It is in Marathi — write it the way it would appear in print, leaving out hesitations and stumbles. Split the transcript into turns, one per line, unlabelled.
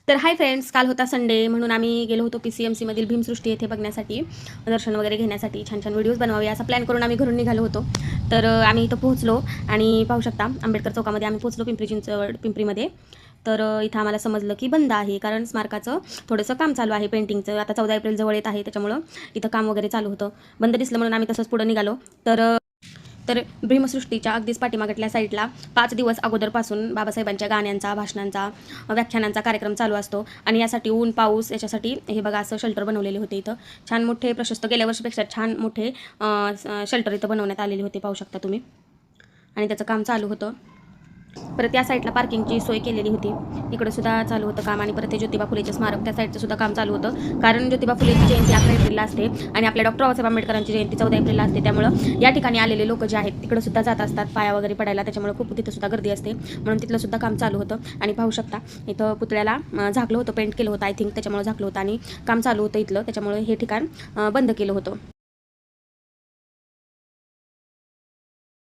तर हाय फ्रेंड्स, काल होता संडे म्हणून आम्ही गेलो होतो PCMCमधील भीमसृष्टी येथे बघण्यासाठी, दर्शन वगैरे घेण्यासाठी, छान छान व्हिडिओज बनवावे असा प्लॅन करून आम्ही घरून निघालो होतो. तर आम्ही इथं पोहोचलो आणि पाहू शकता आंबेडकर चौकामध्ये आम्ही पोहोचलो, पिंपरीमध्ये. तर इथं आम्हाला समजलं की बंद आहे, कारण स्मारकाचं थोडंसं काम चालू आहे पेंटिंगचं. आता 14 एप्रिल जवळ येत आहे, त्याच्यामुळं इथं काम वगैरे चालू होतं. बंद दिसलं म्हणून आम्ही तसंच पुढे निघालो. तर भीमसृष्टीच्या अगदीच पाठीमागटल्या साईडला 5 दिवस अगोदरपासून बाबासाहेबांच्या गाण्यांचा, भाषणांचा, व्याख्यानांचा कार्यक्रम चालू असतो आणि यासाठी ऊन पाऊस याच्यासाठी हे बघा असं शेल्टर बनवलेले होते. इथं छान मोठे प्रशस्त, गेल्या वर्षीपेक्षा छान मोठे शेल्टर इथं बनवण्यात आलेले होते, पाहू शकता तुम्ही. आणि त्याचं काम चालू होतं. परत त्या साईडला पार्किंगची सोय केलेली होती, इकडे सुद्धा चालू होतं काम. आणि परत ते ज्योतिबा फुलेचे स्मारक त्या साईडचं सुद्धा काम चालू होतं, कारण ज्योतिबा फुलेची जयंती 11 एप्रिलला असते आणि आपल्या डॉक्टर बाबासाहेब आंबेडकरांची जयंती 14 एप्रिलला असते. त्यामुळं या ठिकाणी आलेले लोक जे आहेत तिकडे सुद्धा जात असतात पाया वगैरे पडायला, त्याच्यामुळे खूप तिथं सुद्धा गर्दी असते, म्हणून तिथलं सुद्धा काम चालू होतं. आणि पाहू शकता इथं पुतळ्याला झाकलं होतं, पेंट केलं होतं आय थिंक, त्याच्यामुळे झाकलं होतं आणि काम चालू होतं इथलं, त्याच्यामुळे हे ठिकाण बंद केलं होतं.